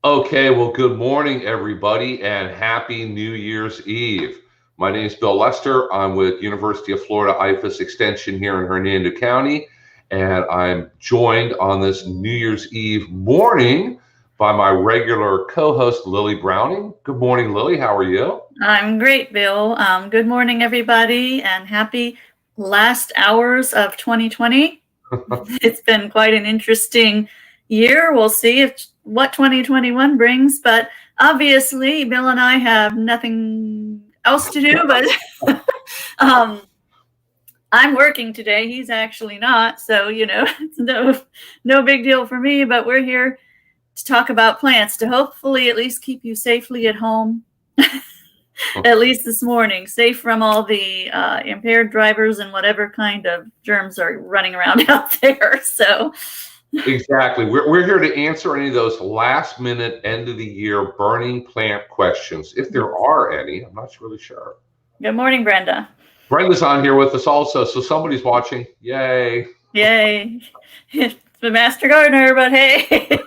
Okay, well, good morning, everybody, and happy New Year's Eve. My name is Bill Lester. I'm with University of Florida IFAS Extension here in Hernando County, and I'm joined on this New Year's Eve morning by my regular co-host, Lily Browning. Good morning, Lily. How are you? I'm great, Bill. Good morning, everybody, and happy last hours of 2020. It's been quite an interesting year. We'll see what 2021 brings, but obviously, Bill and I have nothing else to do. But I'm working today. He's actually not, so it's no big deal for me. But we're here to talk about plants to hopefully at least keep you safely at home. At least this morning, safe from all the impaired drivers and whatever kind of germs are running around out there. So Exactly. We're here to answer any of those last minute, end of the year burning plant questions, if there are any. I'm not really sure. Good morning, Brenda. Brenda's on here with us also, so somebody's watching. Yay. Yay. It's the master gardener, but hey.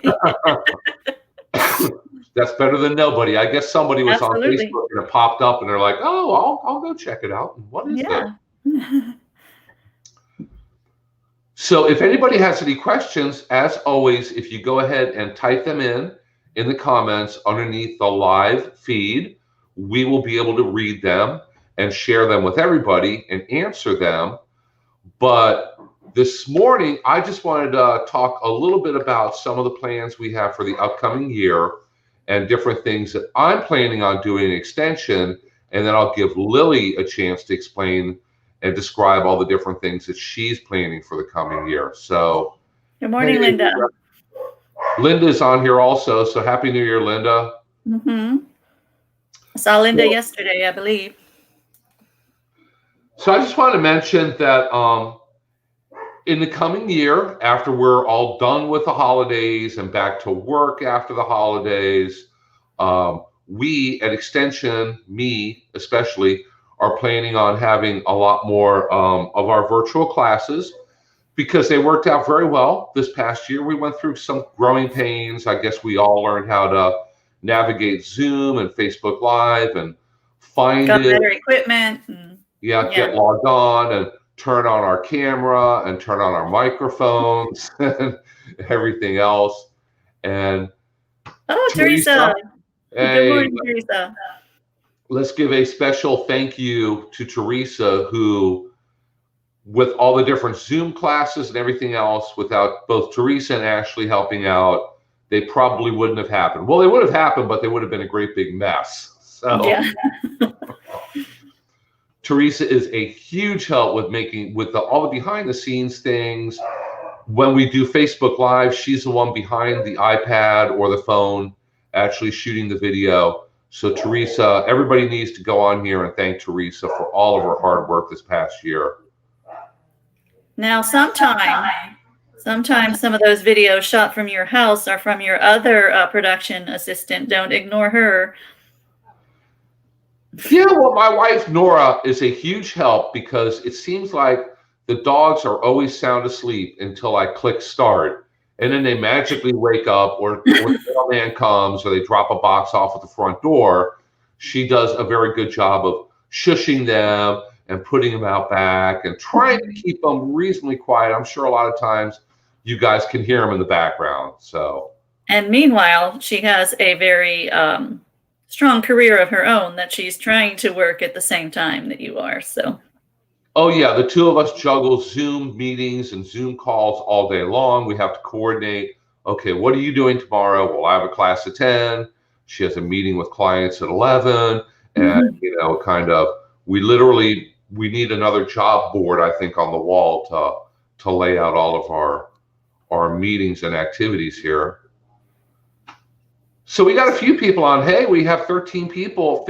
That's better than nobody. I guess somebody was Absolutely. on Facebook and it popped up and they're like, oh, I'll go check it out. What is that? So if anybody has any questions, as always, if you go ahead and type them in the comments underneath the live feed, we will be able to read them and share them with everybody and answer them. But this morning, I just wanted to talk a little bit about some of the plans we have for the upcoming year and different things that I'm planning on doing in extension. And then I'll give Lily a chance to explain and describe all the different things that she's planning for the coming year. So good morning, Linda. Linda's on here also. So happy New Year, Linda. I saw Linda yesterday, I believe. So I just want to mention that in the coming year, after we're all done with the holidays and back to work after the holidays, we at Extension, me especially, are planning on having a lot more of our virtual classes because they worked out very well this past year. We went through some growing pains. I guess we all learned how to navigate Zoom and Facebook Live and find got better equipment. Get logged on and turn on our camera and turn on our microphones and everything else. And Teresa. Good morning, Teresa. Let's give a special thank you to Teresa, who, with all the different Zoom classes and everything else, without both Teresa and Ashley helping out, they probably wouldn't have happened. Well, they would have happened, but they would have been a great big mess. So yeah. Teresa is a huge help with all the behind the scenes things. When we do Facebook Live, she's the one behind the iPad or the phone actually shooting the video. So Teresa, everybody needs to go on here and thank Teresa for all of her hard work this past year. Now, sometimes some of those videos shot from your house are from your other production assistant. Don't ignore her. Yeah, well, my wife, Nora, is a huge help because it seems like the dogs are always sound asleep until I click start. And then they magically wake up or the mailman comes or they drop a box off at the front door. She does a very good job of shushing them and putting them out back and trying to keep them reasonably quiet. I'm sure a lot of times you guys can hear them in the background. And meanwhile, she has a very strong career of her own that she's trying to work at the same time that you are. So. Oh yeah, the two of us juggle Zoom meetings and Zoom calls all day long. We have to coordinate. Okay, what are you doing tomorrow? Well, I have a class at 10. She has a meeting with clients at 11. And we need another job board, I think, on the wall to lay out all of our meetings and activities here. So we got a few people on. Hey, we have 15 people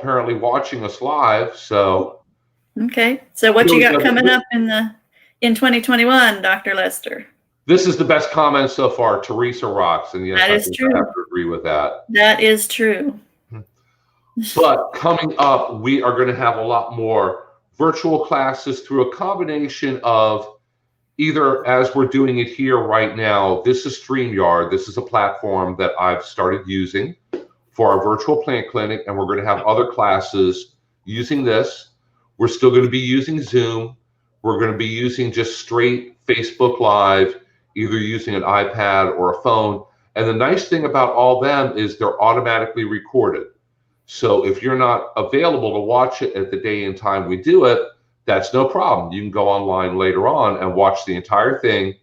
apparently watching us live. So. Okay. So what you got coming up in 2021, Dr. Lester? This is the best comment so far. Teresa rocks. And yes, that is true. I have to agree with that. That is true. But coming up, we are going to have a lot more virtual classes through a combination of either as we're doing it here right now, this is StreamYard. This is a platform that I've started using for our virtual plant clinic, and we're going to have other classes using this. We're still going to be using Zoom. We're going to be using just straight Facebook Live, either using an iPad or a phone. And the nice thing about all them is they're automatically recorded. So if you're not available to watch it at the day and time we do it, that's no problem. You can go online later on and watch the entire thing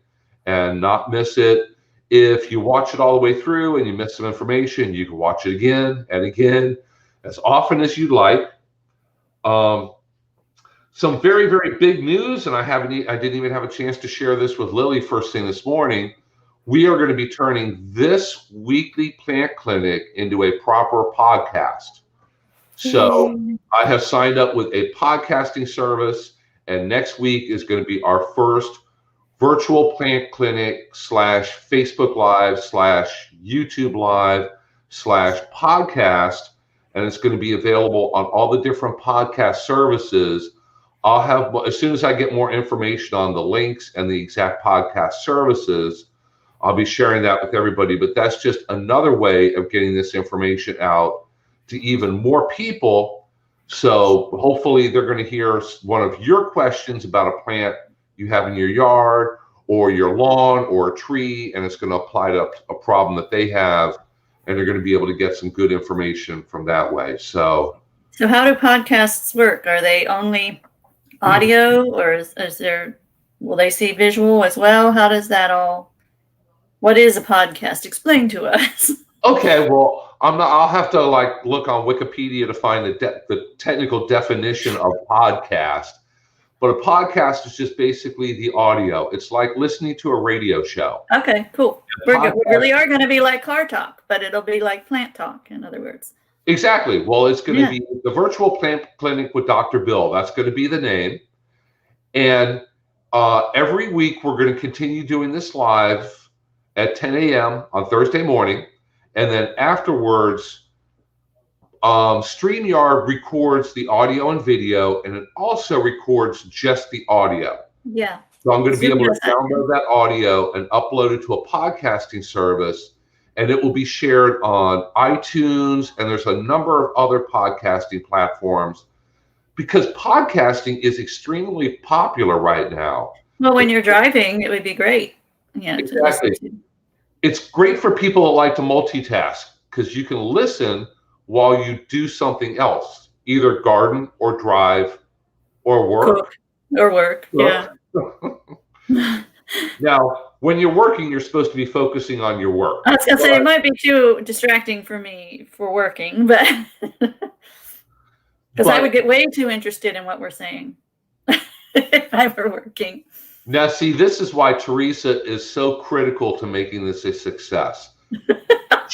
and not miss it. If you watch it all the way through and you miss some information, you can watch it again and again, as often as you'd like. Some very, very big news, and I didn't even have a chance to share this with Lily first thing this morning. We are going to be turning this weekly plant clinic into a proper podcast. So I have signed up with a podcasting service, and next week is going to be our first virtual plant clinic / Facebook Live / YouTube Live / podcast, and it's going to be available on all the different podcast services. I'll have, as soon as I get more information on the links and the exact podcast services, I'll be sharing that with everybody. But that's just another way of getting this information out to even more people. So hopefully they're going to hear one of your questions about a plant you have in your yard or your lawn or a tree, and it's going to apply to a problem that they have, and they're going to be able to get some good information from that way. So how do podcasts work? Are they only audio, or is there, will they see visual as well? How does that all, what is a podcast? Explain to us. Okay, well, I'll have to look on Wikipedia to find the technical definition of podcast. But a podcast is just basically the audio. It's like listening to a radio show. Okay, cool. We really are going to be like car talk, but it'll be like plant talk, in other words. Exactly. Well, it's going to be the Virtual Plant Clinic with Dr. Bill. That's going to be the name. And every week we're going to continue doing this live at 10 a.m. on Thursday morning. And then afterwards, StreamYard records the audio and video, and it also records just the audio. Yeah. So I'm going to be able to download that audio and upload it to a podcasting service, and it will be shared on iTunes, and there's a number of other podcasting platforms, because podcasting is extremely popular right now. Well, when you're driving, it would be great. Yeah, exactly. It's great for people that like to multitask, because you can listen while you do something else, either garden or drive or work. Cook or work, yeah. Now, when you're working, you're supposed to be focusing on your work. I was going to say, it might be too distracting for me for working, but because I would get way too interested in what we're saying if I were working. Now, see, this is why Teresa is so critical to making this a success.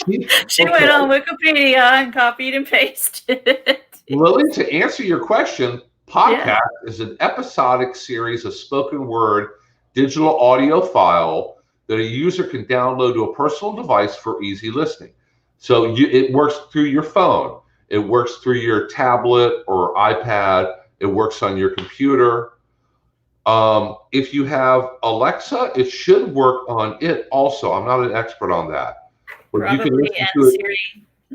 She went on Wikipedia and copied and pasted. Lily, to answer your question, podcast is an episodic series of spoken word digital audio file that a user can download to a personal device for easy listening. So it works through your phone. It works through your tablet or iPad. It works on your computer. If you have Alexa, it should work on it also. I'm not an expert on that. But probably, you can listen and to Siri.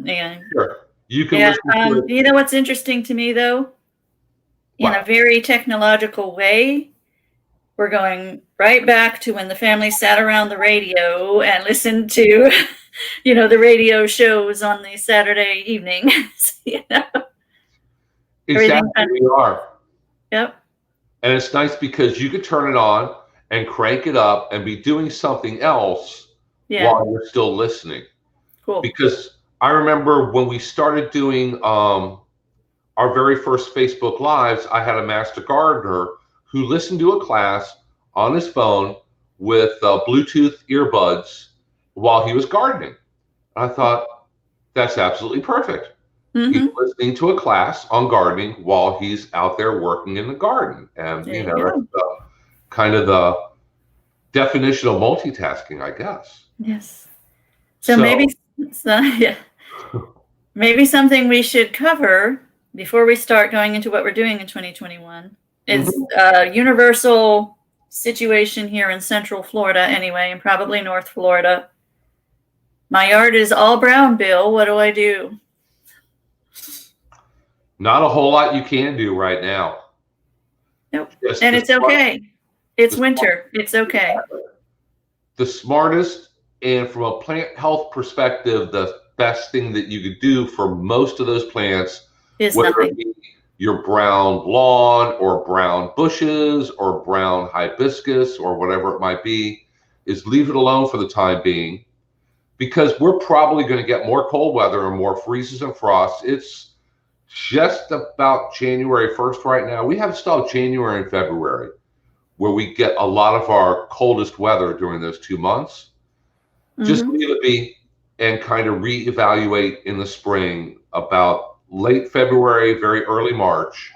Yeah. Sure. You can listen to it. You know what's interesting to me, though? In a very technological way, we're going right back to when the family sat around the radio and listened to, the radio shows on the Saturday evenings. Exactly, we are. Yep. And it's nice because you could turn it on and crank it up and be doing something else while you're still listening. Cool. Because I remember when we started doing our very first Facebook Lives, I had a master gardener who listened to a class on his phone with Bluetooth earbuds while he was gardening. I thought, that's absolutely perfect. Mm-hmm. He's listening to a class on gardening while he's out there working in the garden. And, that's kind of the definition of multitasking, I guess. Yes. So maybe something we should cover before we start going into what we're doing in 2021 is universal situation here in Central Florida anyway, and probably North Florida. My yard is all brown, Bill. What do I do? Not a whole lot you can do right now. Nope. And it's okay. It's winter. It's okay. The smartest, and from a plant health perspective, the best thing that you could do for most of those plants is whether nothing. it be your brown lawn or brown bushes or brown hibiscus or whatever it might be, is leave it alone for the time being, because we're probably going to get more cold weather and more freezes and frosts. It's just about January 1st right now. We have still January and February where we get a lot of our coldest weather during those 2 months. Just leave it be and kind of reevaluate in the spring about late February, very early March,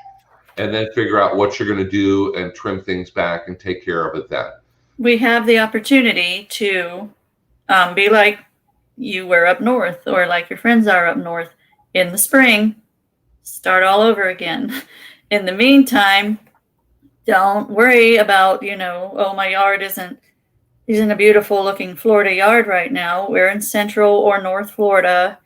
and then figure out what you're going to do and trim things back and take care of it then. We have the opportunity to be like you were up north, or like your friends are up north in the spring. Start all over again. In the meantime, don't worry about, oh, my yard isn't a beautiful looking Florida yard right now. We're in Central or North Florida.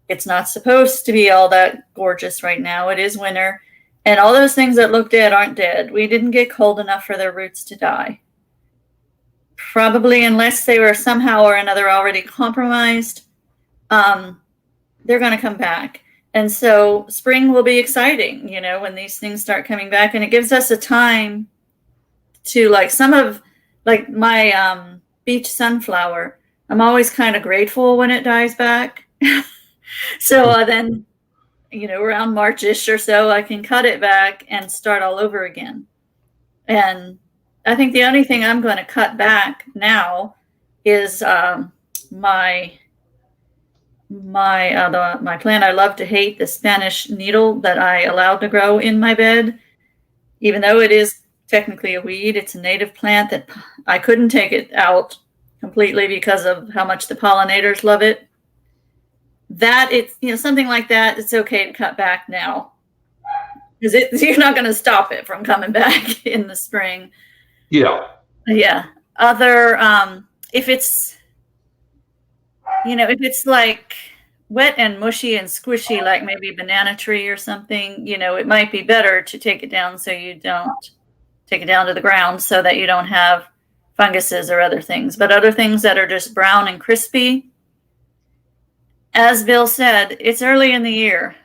It's not supposed to be all that gorgeous right now. It is winter. And all those things that look dead aren't dead. We didn't get cold enough for their roots to die. Probably, unless they were somehow or another already compromised, they're going to come back. And so spring will be exciting, when these things start coming back. And it gives us a time to, like my beach sunflower, I'm always kind of grateful when it dies back. So then, around March-ish or so, I can cut it back and start all over again. And I think the only thing I'm going to cut back now is my plant I love to hate, the Spanish needle that I allowed to grow in my bed. Even though it is technically a weed, it's a native plant that I couldn't take it out completely because of how much the pollinators love it. That it's, something like that, it's okay to cut back now, because you're not going to stop it from coming back in the spring. Yeah. Other if it's like wet and mushy and squishy, like maybe banana tree or something, it might be better to take it down so you don't take it down to the ground, so that you don't have funguses or other things. But other things that are just brown and crispy, as Bill said, it's early in the year.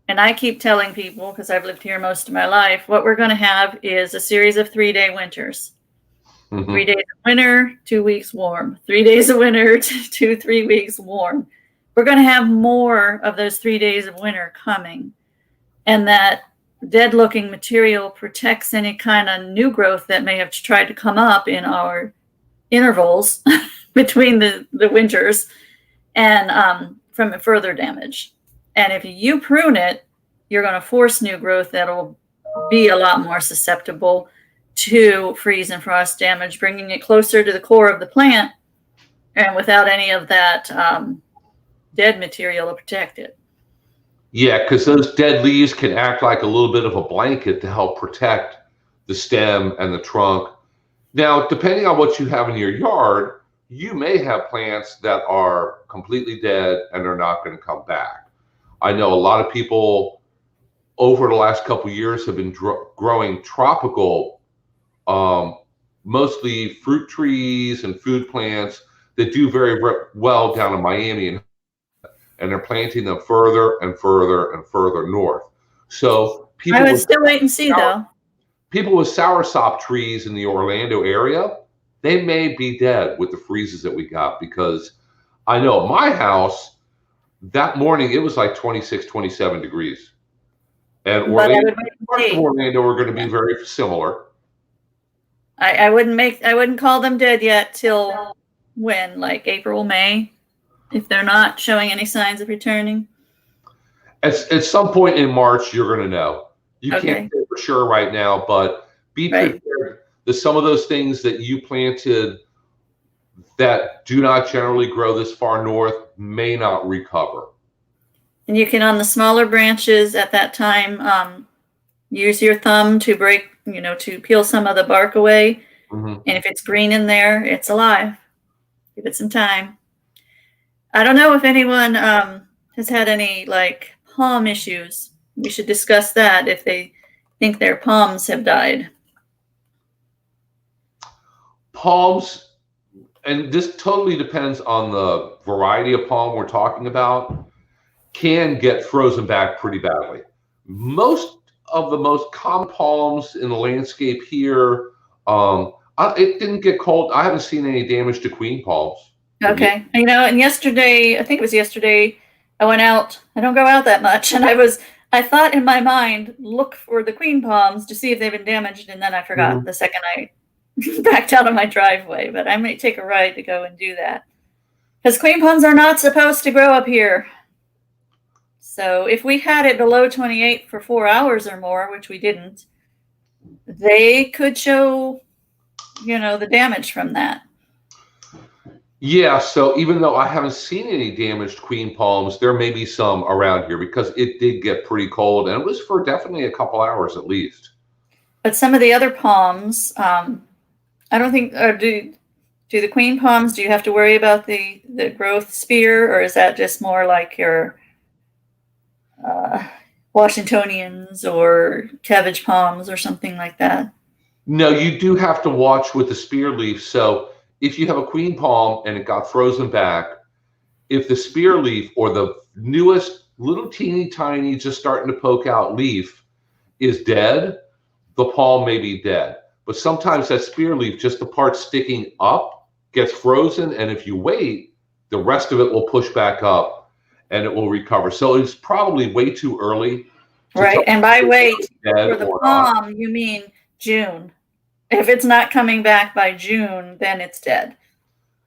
And I keep telling people, because I've lived here most of my life, what we're going to have is a series of 3-day winters. 3 days of winter, 2 weeks warm. 3 days of winter, 2-3 weeks warm. We're going to have more of those 3 days of winter coming. And that dead-looking material protects any kind of new growth that may have tried to come up in our intervals between the winters, and from further damage. And if you prune it, you're going to force new growth that'll be a lot more susceptible to freeze and frost damage, bringing it closer to the core of the plant, and without any of that dead material to protect it. Yeah, because those dead leaves can act like a little bit of a blanket to help protect the stem and the trunk. Now, depending on what you have in your yard, you may have plants that are completely dead and are not going to come back. I know a lot of people over the last couple of years have been growing tropical, mostly fruit trees and food plants that do very well down in Miami, and they're planting them further and further and further north. So I would still wait and see, though. People with soursop trees in the Orlando area, they may be dead with the freezes that we got, because I know at my house that morning it was like 26, 27 degrees. And Orlando are going to be very similar. I wouldn't call them dead yet till when, like April, May, if they're not showing any signs of returning. At some point in March, you're going to know. You can't say for sure right now, but be prepared that some of those things that you planted that do not generally grow this far north may not recover. And you can, on the smaller branches at that time, use your thumb to break, to peel some of the bark away, Mhm. And if it's green in there, it's alive. Give it some time. I don't know if anyone has had any like palm issues. We should discuss that if they think their palms have died. Palms, and this totally depends on the variety of palm we're talking about, can get frozen back pretty badly. Most of the most common palms in the landscape here, it didn't get cold. I haven't seen any damage to queen palms. Okay. You know, and yesterday, I think it was yesterday, I went out. I don't go out that much. And I thought in my mind, look for the queen palms to see if they've been damaged. And then I forgot the second I backed out of my driveway. But I may take a ride to go and do that. Because queen palms are not supposed to grow up here. So if we had it below 28 for 4 hours or more, which we didn't, they could show, the damage from that. Yeah, so even though I haven't seen any damaged queen palms, there may be some around here because it did get pretty cold, and it was for definitely a couple hours at least. But some of the other palms, I don't think, do the queen palms, do you have to worry about the growth spear, or is that just more like your Washingtonians or cabbage palms or something like that? No, you do have to watch with the spear leaf. So if you have a queen palm and it got frozen back, if the spear leaf or the newest little teeny tiny just starting to poke out leaf is dead, the palm may be dead. But sometimes that spear leaf, just the part sticking up, gets frozen, and if you wait, the rest of it will push back up and it will recover. So it's probably way too early. Right, and by wait for the palm, you mean June. If it's not coming back by June, then it's dead.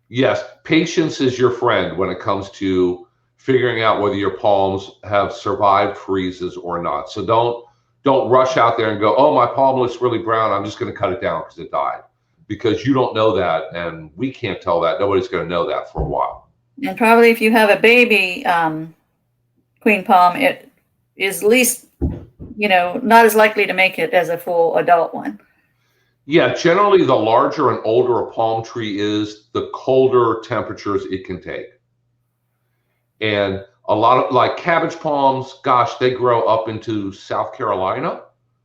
Yes, patience is your friend when it comes to figuring out whether your palms have survived freezes or not. So don't rush out there and go, oh, my palm looks really brown, I'm just going to cut it down because it died. Because you don't know that, and we can't tell that. Nobody's going to know that for a while. And probably if you have a baby queen palm, it is least, not as likely to make it as a full adult one. Yeah, generally the larger and older a palm tree is, the colder temperatures it can take. And a lot of like cabbage palms, gosh, they grow up into South Carolina.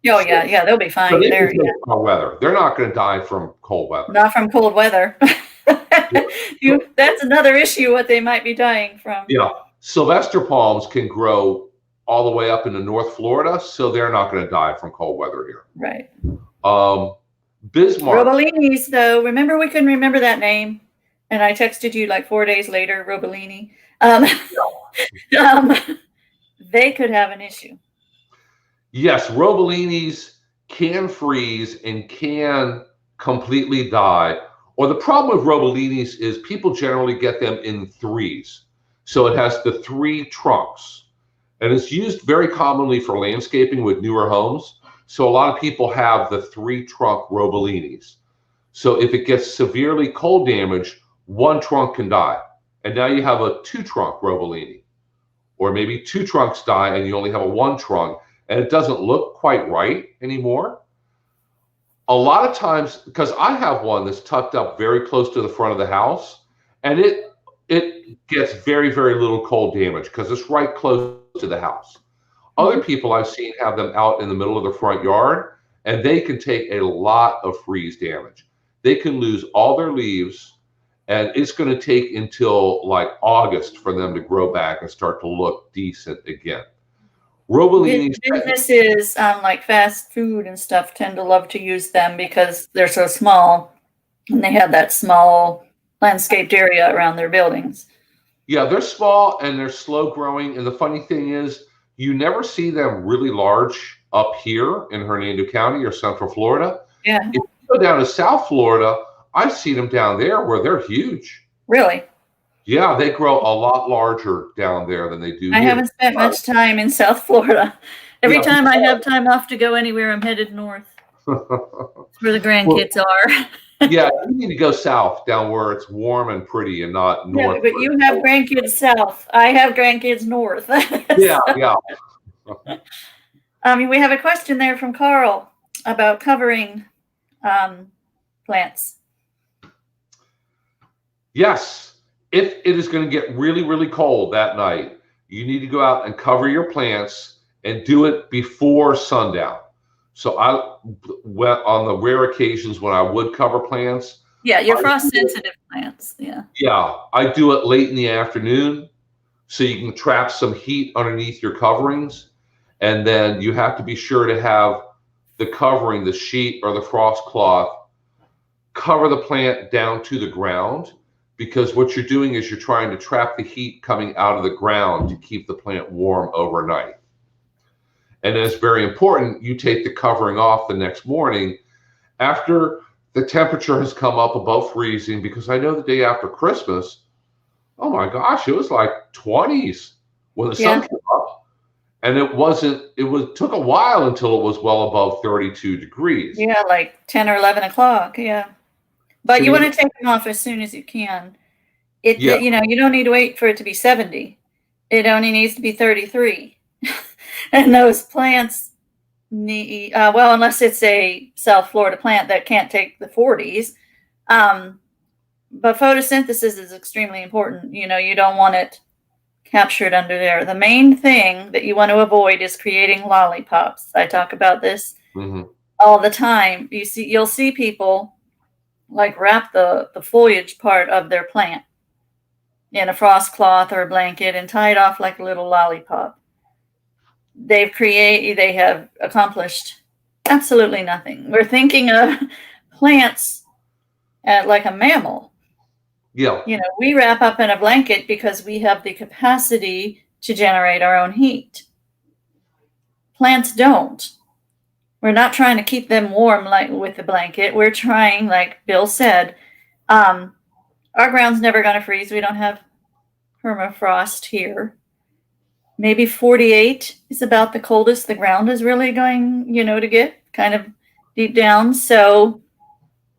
Oh, yeah, they'll be fine. So they can take cold weather. They're not going to die from cold weather. Not from cold weather. That's another issue, what they might be dying from. Yeah, Sylvester palms can grow all the way up into North Florida, so they're not going to die from cold weather here. Right. Bismarck. Robolinis, though, remember we couldn't remember that name, and I texted you like 4 days later, Robolini. They could have an issue. Yes, Robolinis can freeze and can completely die. Or the problem with Robolinis is people generally get them in threes. So it has the 3 trunks. And it's used very commonly for landscaping with newer homes. So a lot of people have the 3 trunk Robolinis. So if it gets severely cold damage, 1 trunk can die. And now you have a 2 trunk Robolini. Or maybe 2 trunks die and you only have a 1 trunk. And it doesn't look quite right anymore. A lot of times, because I have one that's tucked up very close to the front of the house, and it gets very, very little cold damage because it's right close to the house. Other people I've seen have them out in the middle of the front yard, and they can take a lot of freeze damage. They can lose all their leaves, and it's going to take until like August for them to grow back and start to look decent again. Businesses like fast food and stuff tend to love to use them because they're so small and they have that small landscaped area around their buildings. Yeah, they're small and they're slow growing. And the funny thing is, you never see them really large up here in Hernando County or Central Florida. Yeah. If you go down to South Florida, I've seen them down there where they're huge. Really? Yeah, they grow a lot larger down there than they do here. I haven't spent much time in South Florida. Every time I have time off to go anywhere, I'm headed north. That's where the grandkids are. Yeah, you need to go south, down where it's warm and pretty and not north. Yeah, but you have grandkids south. I have grandkids north. Yeah. We have a question there from Carl about covering plants? Yes. If it is going to get really, really cold that night, you need to go out and cover your plants and do it before sundown. So on the rare occasions when I would cover plants, Yeah, your frost sensitive plants. Yeah. Yeah, I do it late in the afternoon so you can trap some heat underneath your coverings. And then you have to be sure to have the covering, the sheet or the frost cloth, cover the plant down to the ground, because what you're doing is you're trying to trap the heat coming out of the ground to keep the plant warm overnight. And it's very important you take the covering off the next morning after the temperature has come up above freezing, because I know the day after Christmas, oh my gosh, it was like 20s when the sun came up. And took a while until it was well above 32 degrees. Yeah, like 10 or 11 o'clock. Yeah. But you want to take them off as soon as you can. You know, you don't need to wait for it to be 70. It only needs to be 33. And those plants need, well, unless it's a South Florida plant that can't take the 40s. But photosynthesis is extremely important. You know, you don't want it captured under there. The main thing that you want to avoid is creating lollipops. I talk about this all the time. You'll see people like wrap the foliage part of their plant in a frost cloth or a blanket and tie it off like a little lollipop. They have accomplished absolutely nothing. We're thinking of plants like a mammal. Yeah. You know, we wrap up in a blanket because we have the capacity to generate our own heat. Plants don't. We're not trying to keep them warm like with the blanket. We're trying, like Bill said, our ground's never going to freeze. We don't have permafrost here. Maybe 48 is about the coldest the ground is really going, you know, to get kind of deep down. So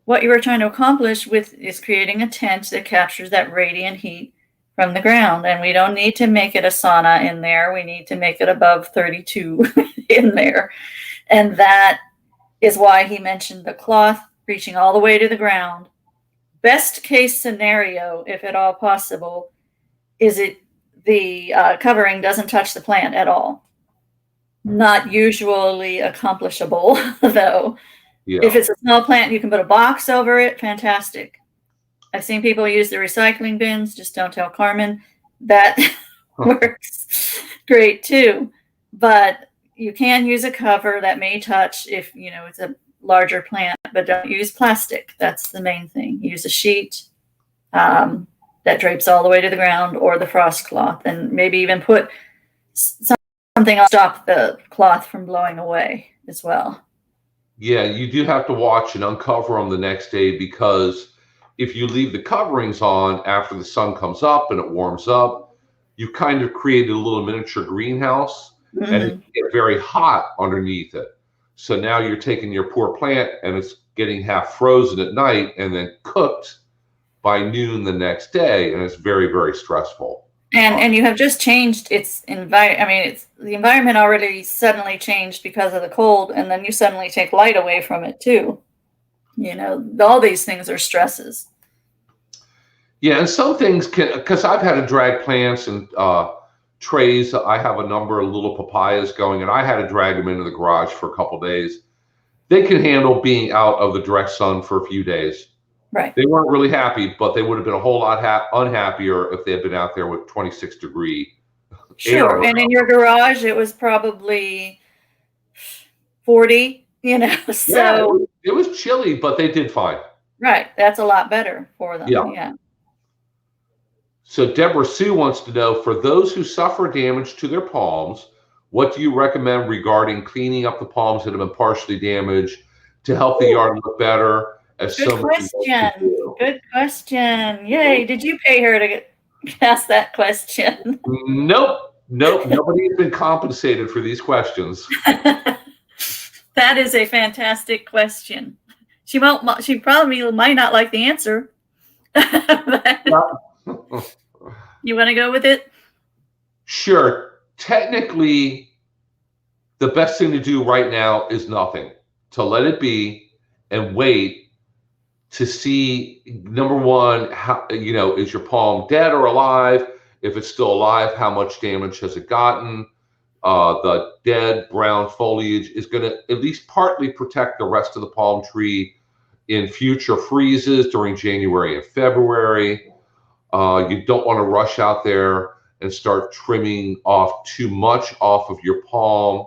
what you were trying to accomplish is creating a tent that captures that radiant heat from the ground. And we don't need to make it a sauna in there. We need to make it above 32 in there. And that is why he mentioned the cloth reaching all the way to the ground. Best case scenario, if at all possible, is the covering doesn't touch the plant at all. Not usually accomplishable, though. Yeah. If it's a small plant, you can put a box over it. Fantastic. I've seen people use the recycling bins. Just don't tell Carmen. That works great too. But you can use a cover that may touch if, you know, it's a larger plant, but don't use plastic. That's the main thing. Use a sheet that drapes all the way to the ground, or the frost cloth, and maybe even put something to stop the cloth from blowing away as well. Yeah, you do have to watch and uncover them the next day, because if you leave the coverings on after the sun comes up and it warms up, you kind of created a little miniature greenhouse, and it gets very hot underneath it. So now you're taking your poor plant and it's getting half frozen at night and then cooked by noon the next day, and it's very, very stressful. And you have just changed its environment. I mean, it's the environment already suddenly changed because of the cold, and then you suddenly take light away from it too. You know, all these things are stresses. Yeah, and some things can, because I've had to drag plants and trays. I have a number of little papayas going, and I had to drag them into the garage for a couple of days. They can handle being out of the direct sun for a few days. Right. They weren't really happy, but they would have been a whole lot unhappier if they had been out there with 26-degree Sure. And in your garage, it was probably 40, you know, so. Yeah, it was chilly, but they did fine. Right. That's a lot better for them. Yeah. So Deborah Sue wants to know, for those who suffer damage to their palms, what do you recommend regarding cleaning up the palms that have been partially damaged to help the yard look better? Good question. Good question. Yay. Did you pay her to ask that question? Nope. Nobody's been compensated for these questions. That is a fantastic question. She probably might not like the answer. You want to go with it? Sure. Technically, the best thing to do right now is nothing. To let it be and wait to see, number one, how, is your palm dead or alive? If it's still alive, how much damage has it gotten? The dead brown foliage is going to at least partly protect the rest of the palm tree in future freezes during January and February. You don't want to rush out there and start trimming off too much off of your palm.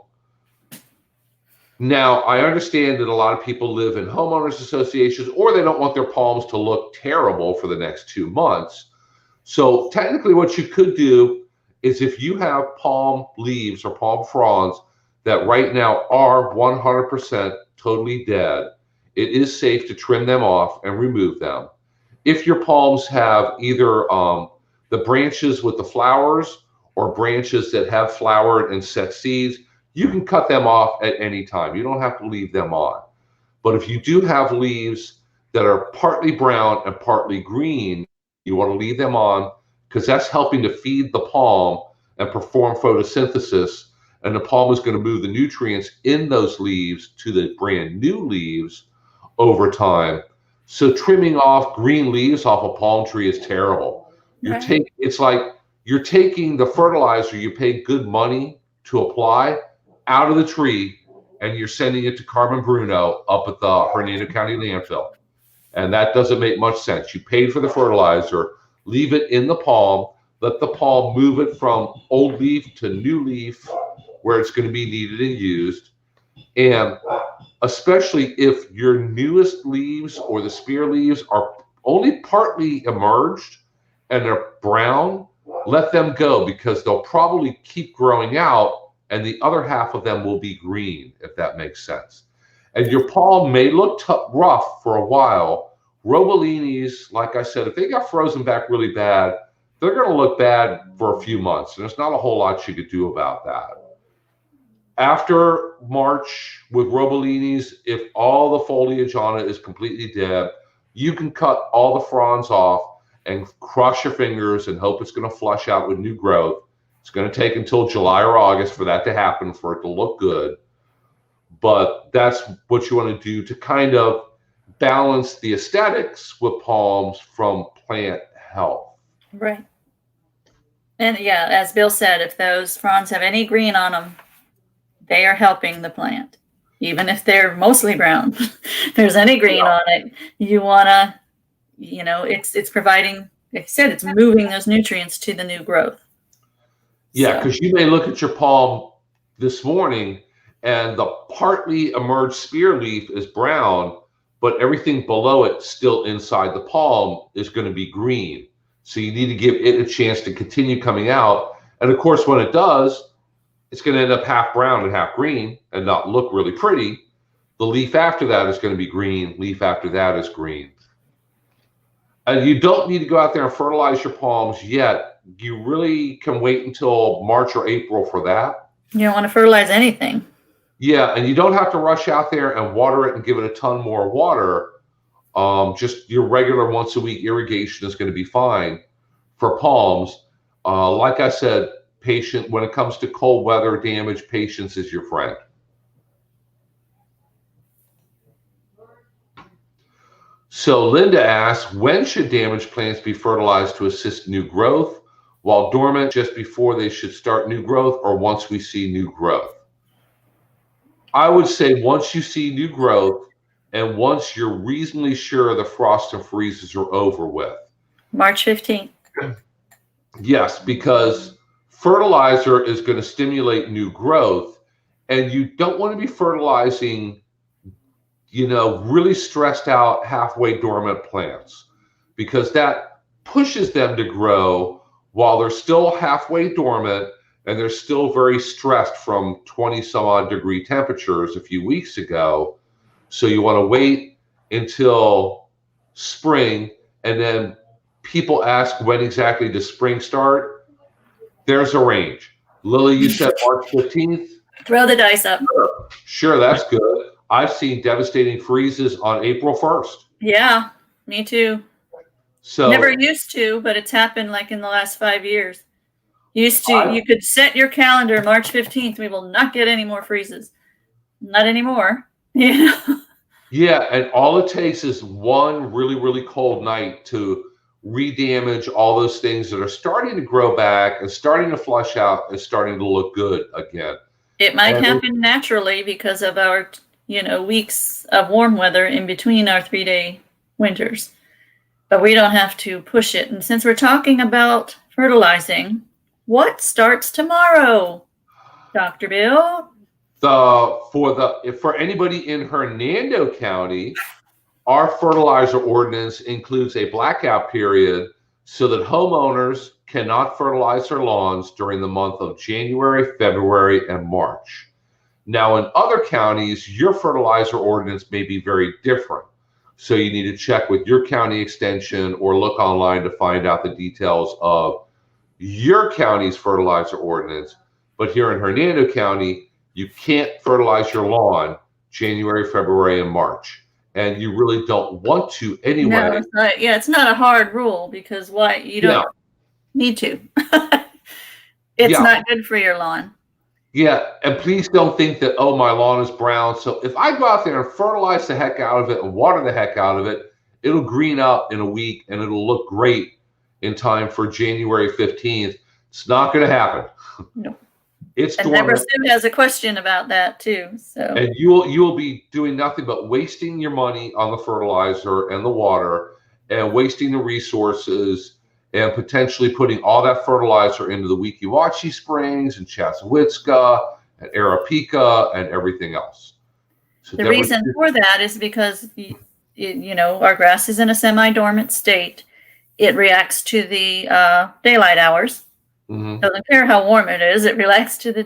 Now, I understand that a lot of people live in homeowners associations, or they don't want their palms to look terrible for the next 2 months. So technically what you could do is, if you have palm leaves or palm fronds that right now are 100% totally dead, it is safe to trim them off and remove them. If your palms have either the branches with the flowers or branches that have flowered and set seeds, you can cut them off at any time. You don't have to leave them on. But if you do have leaves that are partly brown and partly green, you want to leave them on, because that's helping to feed the palm and perform photosynthesis. And the palm is going to move the nutrients in those leaves to the brand new leaves over time. So trimming off green leaves off a palm tree is terrible. It's like you're taking the fertilizer you pay good money to apply out of the tree, and you're sending it to Carmen Bruno up at the Hernando County landfill. And that doesn't make much sense. You paid for the fertilizer, leave it in the palm, let the palm move it from old leaf to new leaf where it's going to be needed and used. And especially if your newest leaves or the spear leaves are only partly emerged and they're brown, let them go, because they'll probably keep growing out and the other half of them will be green, if that makes sense. And your palm may look rough for a while. Robelinis, like I said, if they got frozen back really bad, they're going to look bad for a few months. And there's not a whole lot you could do about that. After March with Robelinis, if all the foliage on it is completely dead, you can cut all the fronds off and cross your fingers and hope it's going to flush out with new growth. It's going to take until July or August for that to happen, for it to look good. But that's what you want to do to kind of balance the aesthetics with palms from plant health. Right. And yeah, as Bill said, if those fronds have any green on them, they are helping the plant. Even if they're mostly brown, if there's any green on it, you want to, it's providing, like I said, it's moving those nutrients to the new growth. Yeah, because you may look at your palm this morning and the partly emerged spear leaf is brown, but everything below it still inside the palm is going to be green. So you need to give it a chance to continue coming out. And of course, when it does, it's going to end up half brown and half green and not look really pretty. The leaf after that is going to be green. Leaf after that is green. And you don't need to go out there and fertilize your palms yet. You really can wait until March or April for that. You don't want to fertilize anything. Yeah, and you don't have to rush out there and water it and give it a ton more water. Just your regular once a week irrigation is going to be fine for palms. Like I said, when it comes to cold weather damage, patience is your friend. So Linda asks, when should damaged plants be fertilized to assist new growth? While dormant, just before they should start new growth, or once we see new growth? I would say once you see new growth and once you're reasonably sure the frost and freezes are over with. March 15th. Yes, because fertilizer is going to stimulate new growth, and you don't want to be fertilizing, really stressed out, halfway dormant plants, because that pushes them to grow while they're still halfway dormant and they're still very stressed from 20 some odd degree temperatures a few weeks ago. So you want to wait until spring. And then people ask, when exactly does spring start? There's a range. Lily, you said March 15th? Throw the dice up. Sure, that's good. I've seen devastating freezes on April 1st. Yeah, me too. So never used to, but it's happened like in the last 5 years. You could set your calendar March 15th. We will not get any more freezes. Not anymore. Yeah, and all it takes is one really, really cold night to re-damage all those things that are starting to grow back and starting to flush out and starting to look good again. It might And happen naturally because of our, weeks of warm weather in between our 3-day winters. But we don't have to push it. And since we're talking about fertilizing, what starts tomorrow, Dr. Bill? for anybody in Hernando County, our fertilizer ordinance includes a blackout period so that homeowners cannot fertilize their lawns during the month of January, February, and March. Now, in other counties, your fertilizer ordinance may be very different. So you need to check with your county extension or look online to find out the details of your county's fertilizer ordinance. But here in Hernando County, you can't fertilize your lawn January, February, and March. And you really don't want to anyway. No, it's not, it's not a hard rule because why? You don't need to. It's not good for your lawn. Yeah, and please don't think that, oh, my lawn is brown. So if I go out there and fertilize the heck out of it and water the heck out of it, it'll green up in a week and it'll look great in time for January 15th. It's not going to happen. No. It's and Deborah Sue has a question about that too. So and you will be doing nothing but wasting your money on the fertilizer and the water and wasting the resources and potentially putting all that fertilizer into the Weeki Springs and Chassahowitzka and Arapika and everything else. So the reason for that is because our grass is in a semi-dormant state. It reacts to the daylight hours. Mm-hmm. Doesn't care how warm it is. It reacts to the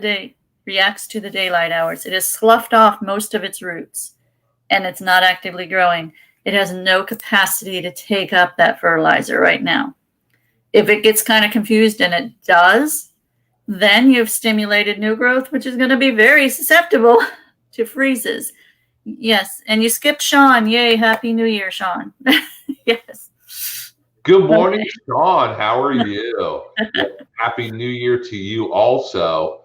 daylight hours. It has sloughed off most of its roots, and it's not actively growing. It has no capacity to take up that fertilizer right now. If it gets kind of confused, and it does, then you've stimulated new growth, which is going to be very susceptible to freezes. Yes, and you skipped Sean. Yay, Happy New Year, Sean. Yes. Good morning, Sean. How are you? Happy New Year to you also.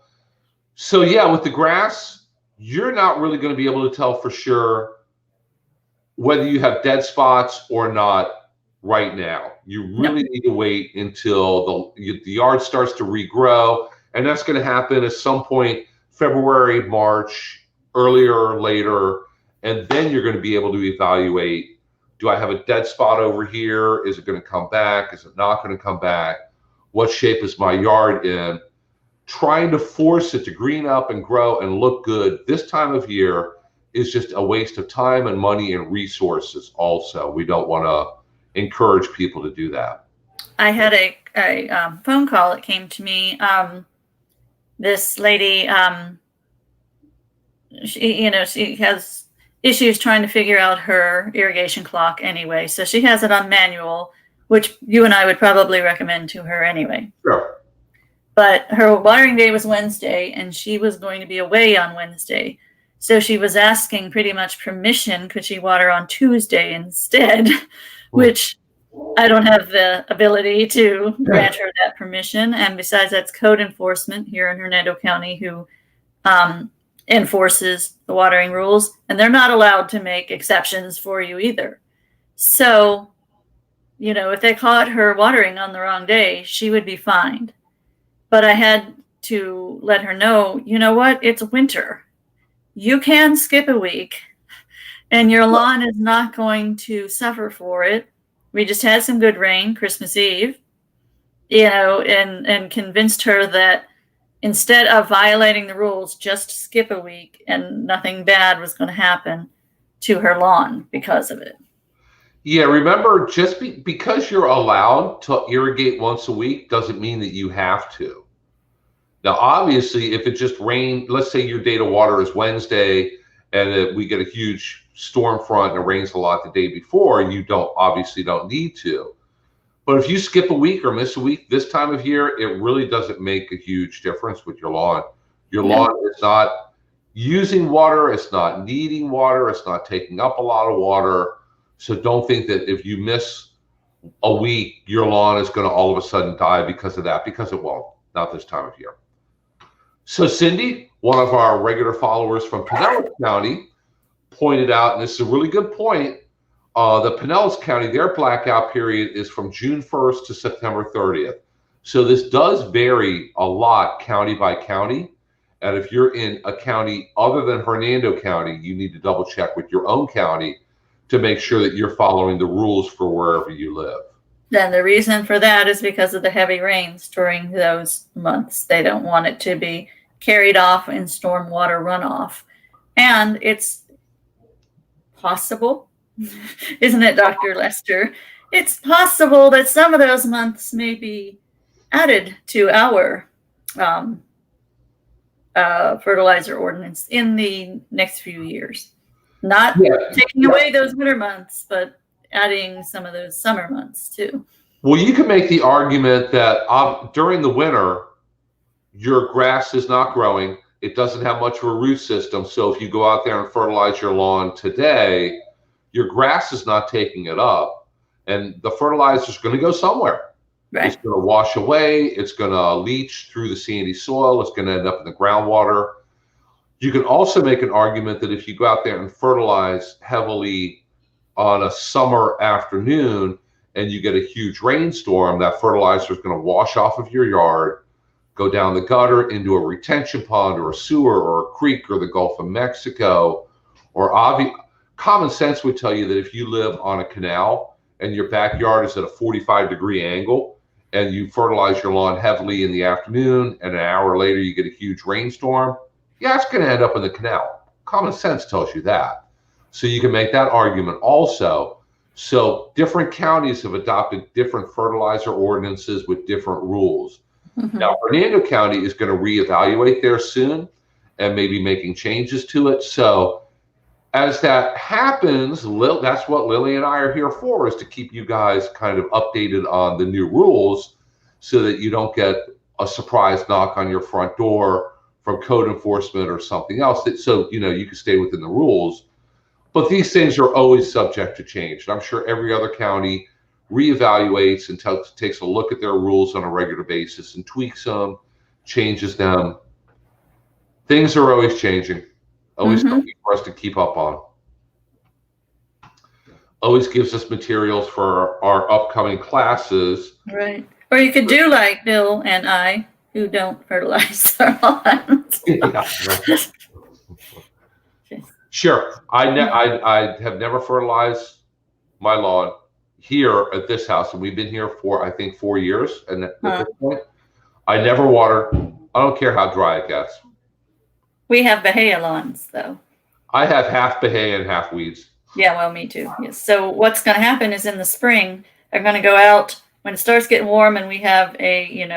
So yeah, with the grass, you're not really going to be able to tell for sure whether you have dead spots or not right now. You really need to wait until the yard starts to regrow, and that's going to happen at some point February, March, earlier or later, and then you're going to be able to evaluate, do I have a dead spot over here? Is it going to come back? Is it not going to come back? What shape is my yard in? Trying to force it to green up and grow and look good this time of year is just a waste of time and money and resources also. We don't want to encourage people to do that. I had a phone call that came to me. This lady, she has issues trying to figure out her irrigation clock anyway. So she has it on manual, which you and I would probably recommend to her anyway. Sure. But her watering day was Wednesday, and she was going to be away on Wednesday. So she was asking pretty much permission, could she water on Tuesday instead, which I don't have the ability to grant her that permission. And besides, that's code enforcement here in Hernando County who enforces the watering rules, and they're not allowed to make exceptions for you either. So, if they caught her watering on the wrong day, she would be fined. But I had to let her know, you know what? It's winter. You can skip a week, and your lawn is not going to suffer for it. We just had some good rain Christmas Eve, and convinced her that instead of violating the rules, just skip a week and nothing bad was going to happen to her lawn because of it. Yeah, remember, just because you're allowed to irrigate once a week doesn't mean that you have to. Now, obviously, if it just rained, let's say your day to water is Wednesday and we get a huge storm front and it rains a lot the day before, you obviously don't need to. But if you skip a week or miss a week this time of year, it really doesn't make a huge difference with your lawn. Your lawn is not using water. It's not needing water. It's not taking up a lot of water. So don't think that if you miss a week, your lawn is going to all of a sudden die because of that, because it won't, not this time of year. So Cindy, one of our regular followers from Pinellas County, pointed out, and this is a really good point, the Pinellas County, their blackout period is from June 1st to September 30th. So this does vary a lot county by county. And if you're in a county other than Hernando County, you need to double check with your own county to make sure that you're following the rules for wherever you live. Then the reason for that is because of the heavy rains during those months. They don't want it to be carried off in stormwater runoff. And it's possible, isn't it, Dr. Lester? It's possible that some of those months may be added to our fertilizer ordinance in the next few years. Not taking away those winter months, but adding some of those summer months too. Well, you can make the argument that during the winter, your grass is not growing. It doesn't have much of a root system. So if you go out there and fertilize your lawn today, your grass is not taking it up. And the fertilizer is going to go somewhere. Right. It's going to wash away. It's going to leach through the sandy soil. It's going to end up in the groundwater. You can also make an argument that if you go out there and fertilize heavily on a summer afternoon and you get a huge rainstorm, that fertilizer is going to wash off of your yard, go down the gutter into a retention pond or a sewer or a creek or the Gulf of Mexico. Or common sense would tell you that if you live on a canal and your backyard is at a 45-degree angle and you fertilize your lawn heavily in the afternoon and an hour later you get a huge rainstorm, yeah, it's going to end up in the canal. Common sense tells you that. So you can make that argument also. So different counties have adopted different fertilizer ordinances with different rules. Mm-hmm. Now, Hernando County is going to reevaluate theirs soon and maybe making changes to it. So as that happens, that's what Lily and I are here for, is to keep you guys kind of updated on the new rules so that you don't get a surprise knock on your front door from code enforcement or something else. So, you can stay within the rules. But these things are always subject to change. And I'm sure every other county reevaluates and takes a look at their rules on a regular basis and tweaks them, changes them. Things are always changing. Always something for us to keep up on. Always gives us materials for our upcoming classes. Right. Or you could do like Bill and I, who don't fertilize our lawns. Yeah, right. Sure. I have never fertilized my lawn here at this house, and we've been here for, I think, 4 years. And at this point, I never water. I don't care how dry it gets. We have Bahia lawns, though. I have half Bahia and half weeds. Yeah, well, me too. Yes. So what's going to happen is in the spring, I'm going to go out when it starts getting warm and we have a,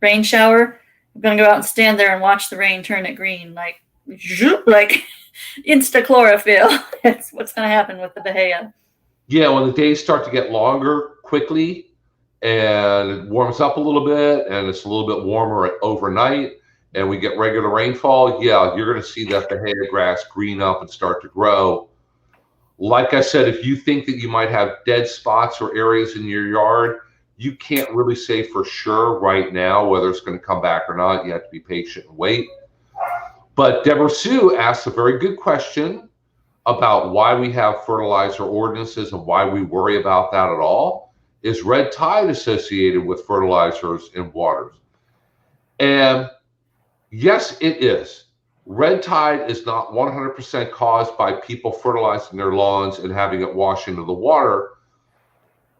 rain shower. I'm going to go out and stand there and watch the rain turn it green, like insta chlorophyll. That's what's going to happen with the Bahia. Yeah, when the days start to get longer quickly and it warms up a little bit and it's a little bit warmer overnight and we get regular rainfall, yeah, you're going to see that Bahia grass green up and start to grow. Like I said, if you think that you might have dead spots or areas in your yard, you can't really say for sure right now whether it's going to come back or not. You have to be patient and wait. But Deborah Sue asked a very good question about why we have fertilizer ordinances and why we worry about that at all. Is red tide associated with fertilizers in waters? And yes, it is. Red tide is not 100% caused by people fertilizing their lawns and having it wash into the water,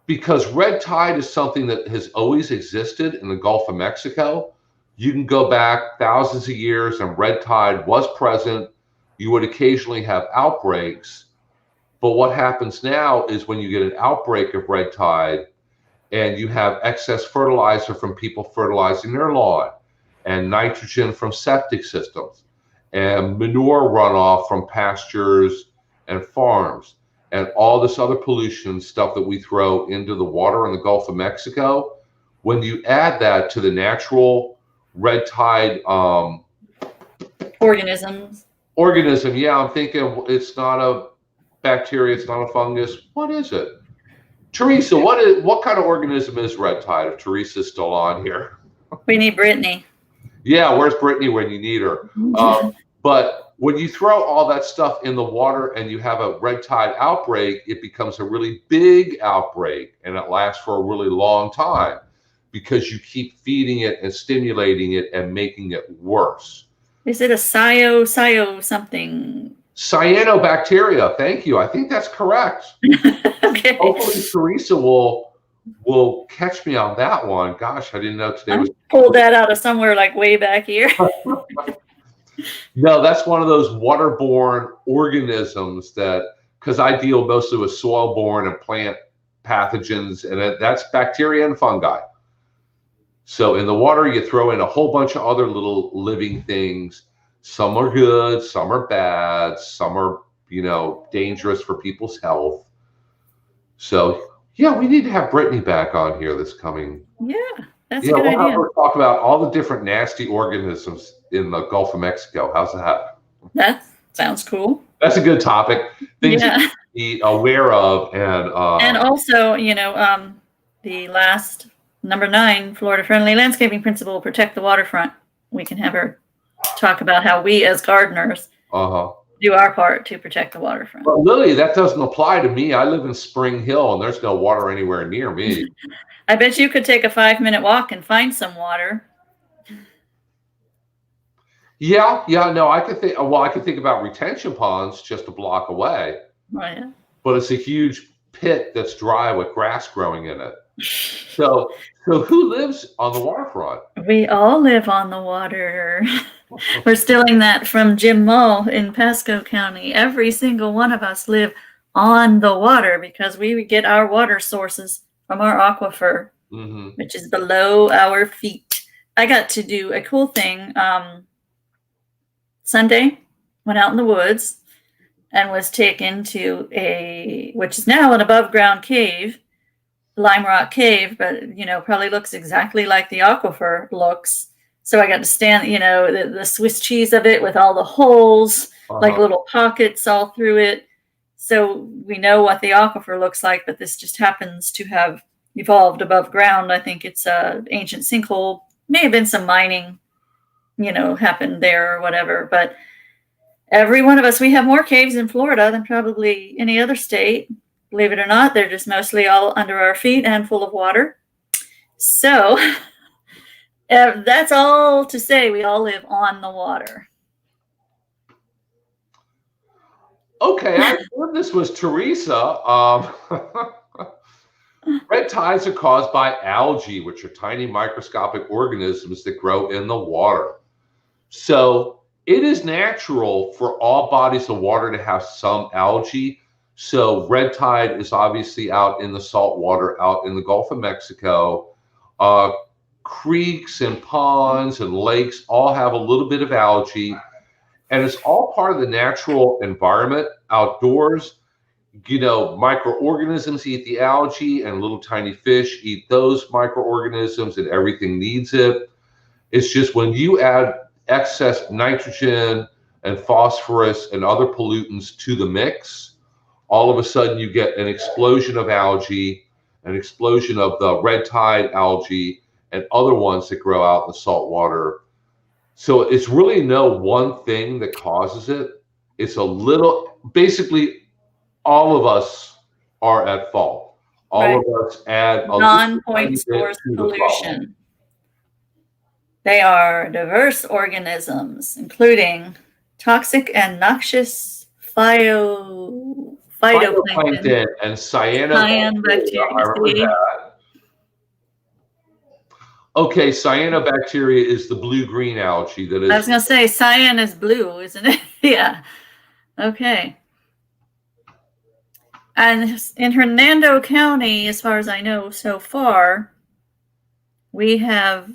because red tide is something that has always existed in the Gulf of Mexico. You can go back thousands of years and red tide was present. You would occasionally have outbreaks. But what happens now is when you get an outbreak of red tide and you have excess fertilizer from people fertilizing their lawn and nitrogen from septic systems and manure runoff from pastures and farms and all this other pollution stuff that we throw into the water in the Gulf of Mexico, when you add that to the natural red tide organism, yeah, I'm thinking it's not a bacteria, it's not a fungus. What is it? Teresa, what kind of organism is red tide, if Teresa's still on here? We need Brittany. Yeah, where's Brittany when you need her? But when you throw all that stuff in the water and you have a red tide outbreak, it becomes a really big outbreak and it lasts for a really long time because you keep feeding it and stimulating it and making it worse. Is it a cyo something? Cyanobacteria. Thank you. I think that's correct. Okay. Hopefully Teresa will catch me on that one. Gosh, I didn't know today was. Pulled that out of somewhere like way back here. No, that's one of those waterborne organisms that, because I deal mostly with soil-borne and plant pathogens, and that's bacteria and fungi. So in the water, you throw in a whole bunch of other little living things. Some are good, some are bad, some are, dangerous for people's health. So yeah, we need to have Brittany back on here this coming. Yeah, that's a good idea. We'll have her talk about all the different nasty organisms in the Gulf of Mexico. How's that? That sounds cool. That's a good topic. Things to be aware of, and also, the last number 9 Florida Friendly Landscaping Principle: protect the waterfront. We can have her talk about how we as gardeners do our part to protect the waterfront. But Lily, that doesn't apply to me. I live in Spring Hill, and there's no water anywhere near me. I bet you could take a 5-minute walk and find some water. Yeah, no, I could think. Well, I could think about retention ponds just a block away. Oh, yeah. But it's a huge pit that's dry with grass growing in it. So who lives on the waterfront? We all live on the water. We're stealing that from Jim Mull in Pasco County. Every single one of us live on the water because we get our water sources from our aquifer, which is below our feet. I got to do a cool thing. Sunday, went out in the woods and was taken to which is now an above ground cave, Lime Rock Cave, but probably looks exactly like the aquifer looks. So I got to stand, the Swiss cheese of it with all the holes, like little pockets all through it. So we know what the aquifer looks like, but this just happens to have evolved above ground. I think it's an ancient sinkhole. May have been some mining, happened there or whatever. But every one of us, we have more caves in Florida than probably any other state. Believe it or not, they're just mostly all under our feet and full of water. So that's all to say we all live on the water. Okay, I thought this was Teresa. Red tides are caused by algae, which are tiny microscopic organisms that grow in the water. So it is natural for all bodies of water to have some algae. So red tide is obviously out in the salt water, out in the Gulf of Mexico. Creeks and ponds and lakes all have a little bit of algae. And it's all part of the natural environment outdoors. Microorganisms eat the algae and little tiny fish eat those microorganisms and everything needs it. It's just when you add excess nitrogen and phosphorus and other pollutants to the mix, all of a sudden you get an explosion of algae, an explosion of the red tide algae and other ones that grow out in the salt water. So it's really no one thing that causes it. It's basically all of us are at fault. All of us add a non-point source pollution. They are diverse organisms, including toxic and noxious phytoplankton and cyanobacteria. Okay, cyanobacteria is the blue-green algae that is. I was going to say cyan is blue, isn't it? Yeah. Okay. And in Hernando County, as far as I know so far, we have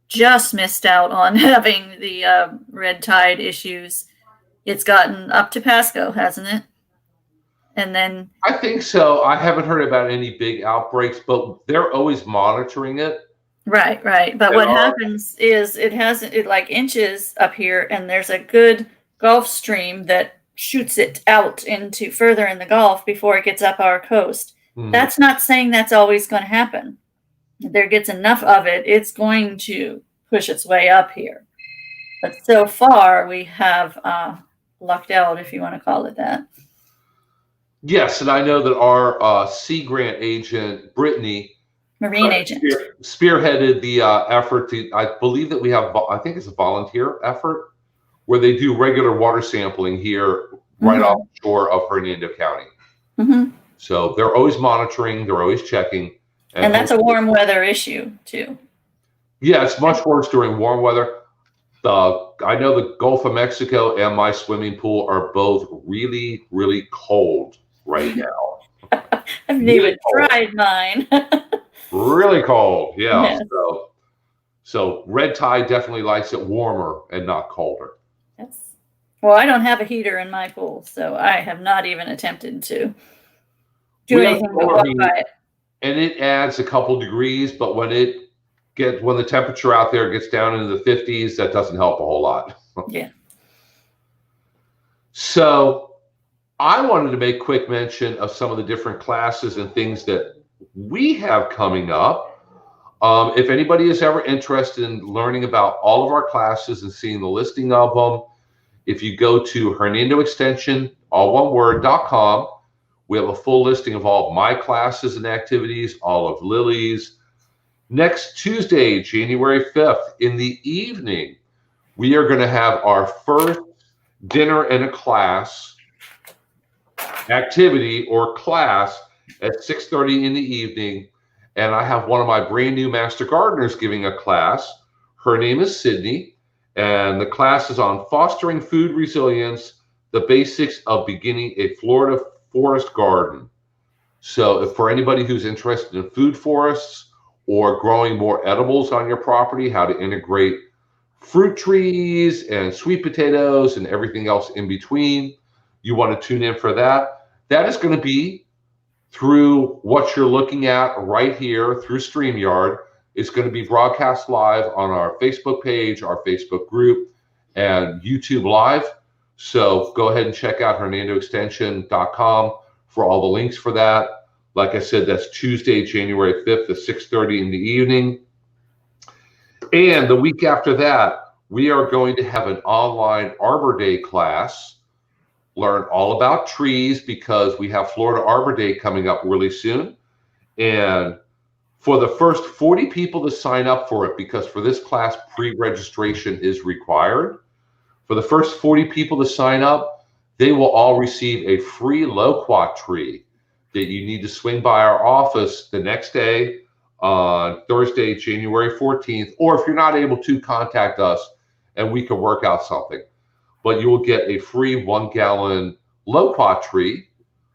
just missed out on having the red tide issues. It's gotten up to Pasco, hasn't it? And then I think so. I haven't heard about any big outbreaks, but they're always monitoring it. Right. But what happens is it like inches up here, and there's a good Gulf Stream that shoots it out into further in the Gulf before it gets up our coast. That's not saying that's always going to happen. If there gets enough of it, it's going to push its way up here. But so far, we have lucked out, if you want to call it that. Yes, and I know that our Sea Grant agent, Brittany, Marine agent. spearheaded the effort to, I believe that we have, I think it's a volunteer effort where they do regular water sampling here right off the shore of Hernando County. So they're always monitoring, they're always checking. And that's a warm weather issue too. Yeah, it's much worse during warm weather. I know the Gulf of Mexico and my swimming pool are both really, really cold right now. I've even tried mine. Really cold, yeah. So red tide definitely likes it warmer and not colder. Well, I don't have a heater in my pool, so I have not even attempted to do anything but walk by it. And it adds a couple degrees, but when the temperature out there gets down into the 50s, that doesn't help a whole lot. Yeah. So I wanted to make quick mention of some of the different classes and things that we have coming up. If anybody is ever interested in learning about all of our classes and seeing the listing of them, if you go to Hernando Extension, all one word.com, we have a full listing of all of my classes and activities, all of Lily's. Next Tuesday, January 5th, in the evening, we are going to have our first dinner and a class activity or class at 6:30 in the evening. And I have one of my brand new Master Gardeners giving a class. Her name is Sydney. And the class is on fostering food resilience, the basics of beginning a Florida forest garden. So for anybody who's interested in food forests or growing more edibles on your property, how to integrate fruit trees and sweet potatoes and everything else in between, you want to tune in for that. That is going to be through what you're looking at right here through StreamYard. It's going to be broadcast live on our Facebook page, our Facebook group, and YouTube Live. So go ahead and check out HernandoExtension.com for all the links for that. Like I said, that's Tuesday, January 5th at 6:30 in the evening. And the week after that, we are going to have an online Arbor Day class. Learn all about trees because we have Florida Arbor Day coming up really soon. And for the first 40 people to sign up for it, because for this class, pre-registration is required. For the first 40 people to sign up, they will all receive a free loquat tree that you need to swing by our office the next day on Thursday, January 14th, or if you're not able to, contact us and we can work out something. But you will get a free 1 gallon loquat tree.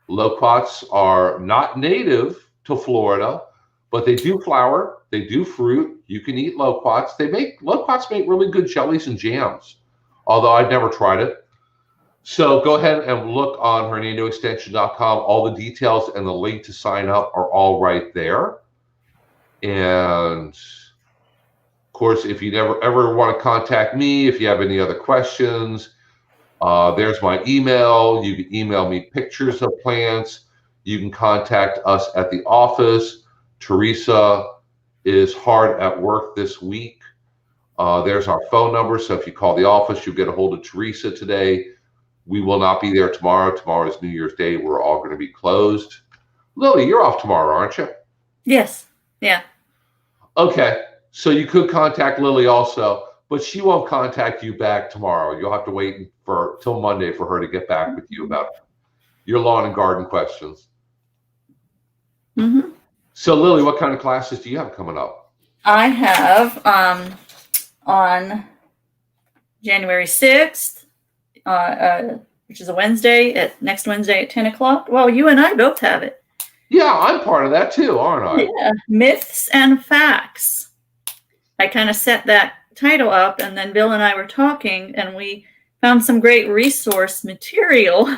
Loquats are not native to Florida, but they do flower, they do fruit. You can eat loquats. Loquats make really good jellies and jams, although I've never tried it. So go ahead and look on HernandoExtension.com. All the details and the link to sign up are all right there. And of course, if you ever want to contact me, if you have any other questions, there's my email. You can email me pictures of plants. You can contact us at the office. Teresa is hard at work this week. There's our phone number. So if you call the office, you'll get a hold of Teresa today. We will not be there tomorrow. Tomorrow is New Year's Day. We're all going to be closed. Lily, you're off tomorrow, aren't you? Yes. Yeah. Okay. So you could contact Lily also, but she won't contact you back tomorrow. You'll have to wait till Monday for her to get back with you about your lawn and garden questions. Mm-hmm. So Lily, what kind of classes do you have coming up? I have on January 6th, which is a Wednesday, next Wednesday at 10 o'clock. Well, you and I both have it. Yeah, I'm part of that too, aren't I? Yeah, Myths and Facts. I kind of set that title up, and then Bill and I were talking, and we found some great resource material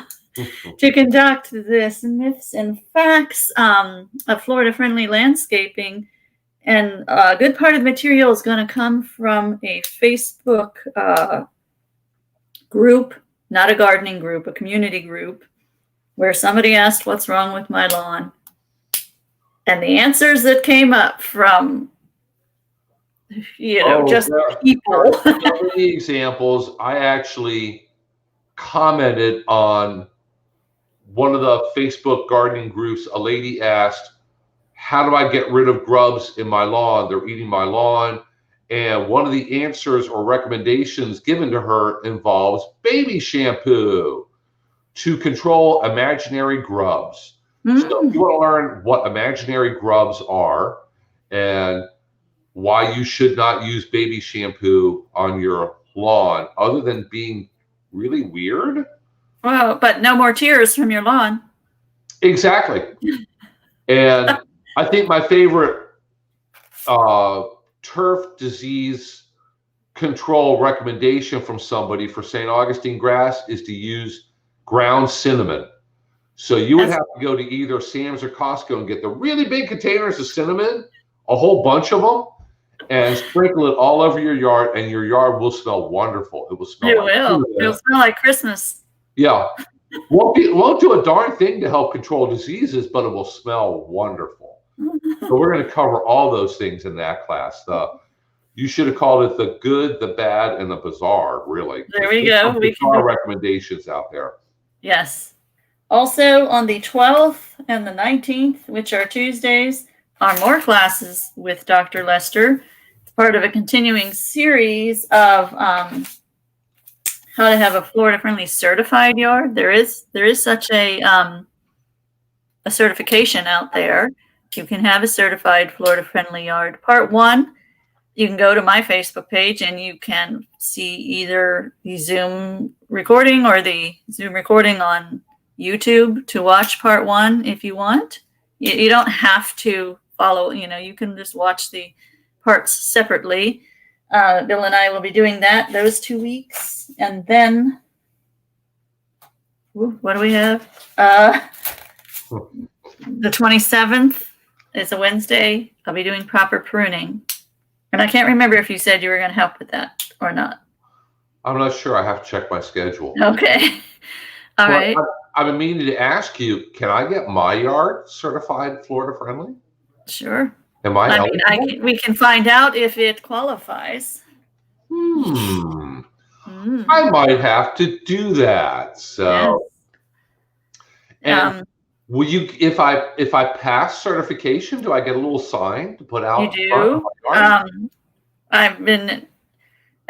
to conduct this Myths and Facts of Florida-friendly landscaping. And a good part of the material is going to come from a Facebook group, not a gardening group, a community group, where somebody asked, what's wrong with my lawn? And the answers that came up from just there people. are so many examples. I actually commented on one of the Facebook gardening groups. A lady asked, how do I get rid of grubs in my lawn? They're eating my lawn. And one of the answers or recommendations given to her involves baby shampoo to control imaginary grubs. So if you want to learn what imaginary grubs are and why you should not use baby shampoo on your lawn, other than being really weird. Well, but no more tears from your lawn. Exactly. And I think my favorite turf disease control recommendation from somebody for St. Augustine grass is to use ground cinnamon. So you would have to go to either Sam's or Costco and get the really big containers of cinnamon, a whole bunch of them, and sprinkle it all over your yard, and your yard will smell wonderful. It will smell It'll smell like Christmas. Yeah. Won't do a darn thing to help control diseases, but it will smell wonderful. So we're going to cover all those things in that class. You should have called it the good, the bad, and the bizarre, really. There we go. We can do recommendations out there. Yes. Also on the 12th and the 19th, which are Tuesdays, are more classes with Dr. Lester. It's part of a continuing series of how to have a Florida-friendly certified yard. There is such a certification out there. You can have a certified Florida-friendly yard. Part 1, you can go to my Facebook page and you can see either the Zoom recording or the Zoom recording on YouTube to watch part 1 if you want. You don't have to follow, you can just watch the parts separately. Bill and I will be doing that those 2 weeks. And then, what do we have? The 27th is a Wednesday. I'll be doing proper pruning. And I can't remember if you said you were going to help with that or not. I'm not sure. I have to check my schedule. Okay. All right. I've been meaning to ask you, can I get my yard certified Florida friendly? Sure. Am I eligible? We can find out if it qualifies. I might have to do that. So, yes. And will you, if I pass certification, do I get a little sign to put out? You do. I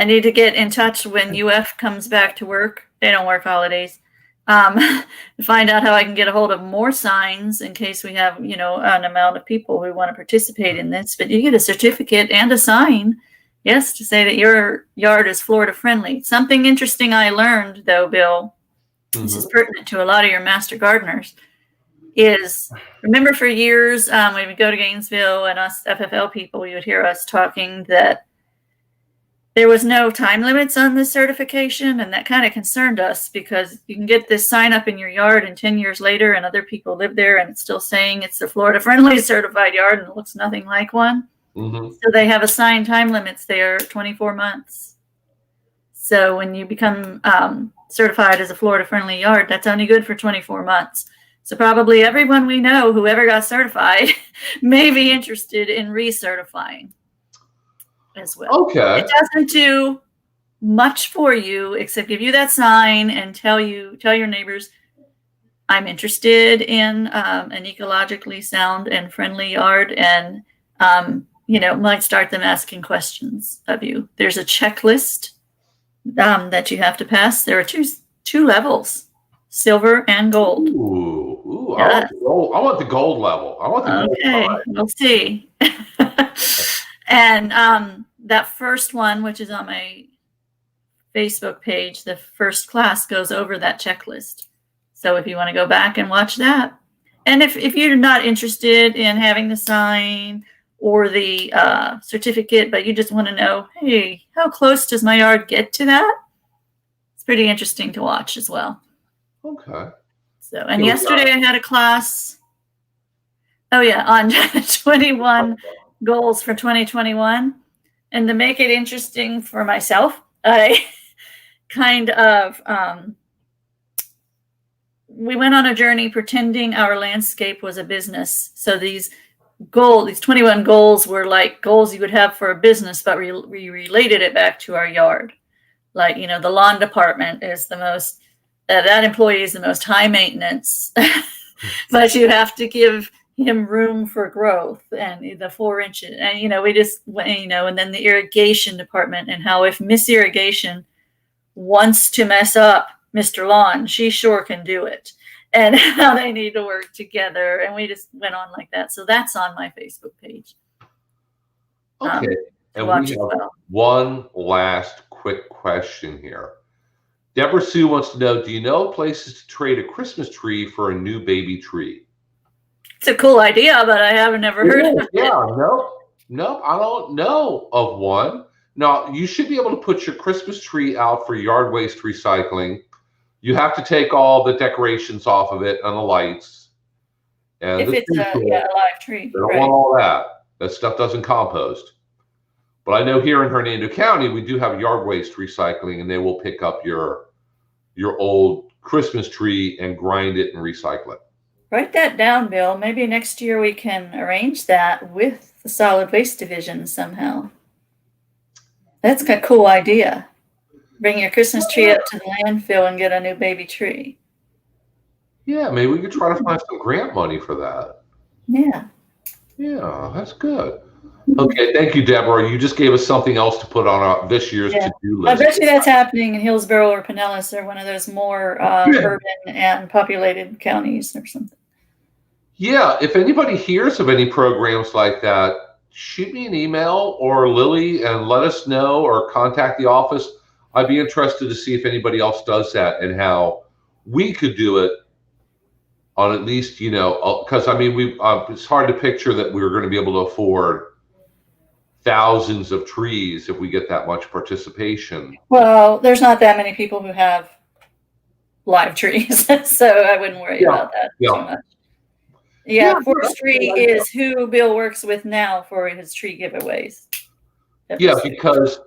need to get in touch when UF comes back to work. They don't work holidays. To find out how I can get a hold of more signs in case we have, an amount of people who want to participate in this. But you get a certificate and a sign, yes, to say that your yard is Florida friendly. Something interesting I learned, though, Bill, this is pertinent to a lot of your master gardeners, is remember for years when we go to Gainesville and us FFL people, you would hear us talking that there was no time limits on this certification, and that kind of concerned us because you can get this sign up in your yard and 10 years later and other people live there and it's still saying it's the Florida friendly certified yard and it looks nothing like one. So they have assigned time limits there, 24 months. So when you become certified as a Florida friendly yard, that's only good for 24 months. So probably everyone we know who ever got certified may be interested in recertifying as well. Okay. It doesn't do much for you except give you that sign and tell your neighbors, I'm interested in an ecologically sound and friendly yard, and might start them asking questions of you. There's a checklist that you have to pass. There are two levels, silver and gold. Ooh, yeah. I want the gold level. I want the gold level. We'll see. And that first one, which is on my Facebook page, the first class goes over that checklist. So if you want to go back and watch that, and if you're not interested in having the sign or the certificate, but you just want to know, hey, how close does my yard get to that? It's pretty interesting to watch as well. Okay. So, and yesterday I had a class. Oh yeah, on 21 goals for 2021. And to make it interesting for myself, I kind of, we went on a journey pretending our landscape was a business. So these these 21 goals were like goals you would have for a business, but we related it back to our yard. Like, the lawn department is the most, that employee is the most high maintenance, but you have to give him room for growth, and the 4 inches. And, we just, and then the irrigation department, and how if Miss Irrigation wants to mess up Mr. Lawn, she sure can do it. And how they need to work together. And we just went on like that. So that's on my Facebook page. Okay. And we have one last quick question here. Deborah Sue wants to know, do you know places to trade a Christmas tree for a new baby tree? It's a cool idea, but I haven't ever heard of it. Yeah, no, I don't know of one. Now, you should be able to put your Christmas tree out for yard waste recycling. You have to take all the decorations off of it and the lights. And if it's a live tree. They don't want all that. That stuff doesn't compost. But I know here in Hernando County, we do have yard waste recycling, and they will pick up your old Christmas tree and grind it and recycle it. Write that down, Bill. Maybe next year we can arrange that with the solid waste division somehow. That's a cool idea. Bring your Christmas tree up to the landfill and get a new baby tree. Yeah, maybe we could try to find some grant money for that. Yeah. Yeah, that's good. Okay, thank you, Deborah. You just gave us something else to put on this year's to-do list. I bet you that's happening in Hillsborough or Pinellas, or one of those more urban and populated counties or something. Yeah, if anybody hears of any programs like that, shoot me an email or Lily and let us know, or contact the office. I'd be interested to see if anybody else does that and how we could do it on at least, because I mean, it's hard to picture that we're going to be able to afford thousands of trees if we get that much participation. Well, there's not that many people who have live trees, so I wouldn't worry about that too much. Yeah, forestry is who Bill works with now for his tree giveaways. Yeah, because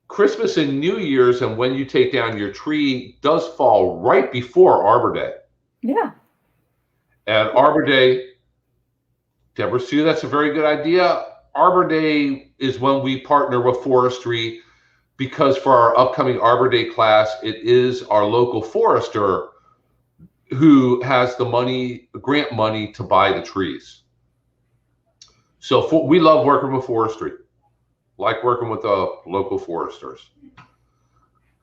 Christmas and New Year's and when you take down your tree does fall right before Arbor Day. Yeah. And Arbor Day, Deborah Sue, that's a very good idea. Arbor Day is when we partner with forestry, because for our upcoming Arbor Day class, it is our local forester who has the money, grant money, to buy the trees. So we love working with forestry, like working with the local foresters.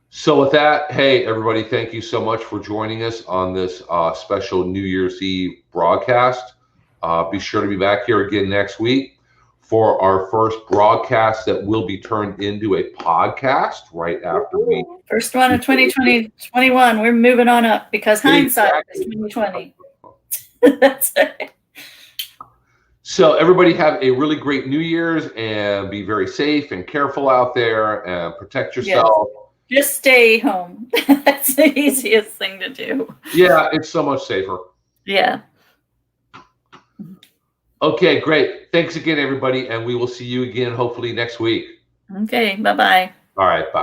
So with that, hey, everybody, thank you so much for joining us on this special New Year's Eve broadcast. Be sure to be back here again next week for our first broadcast that will be turned into a podcast right after we. First one of 2020-21. We're moving on up because hindsight is 2020. That's it. So everybody have a really great New Year's, and be very safe and careful out there, and protect yourself. Yes. Just stay home. That's the easiest thing to do. Yeah, it's so much safer. Yeah. Okay, great. Thanks again, everybody, and we will see you again hopefully next week. Okay, bye-bye. All right, bye.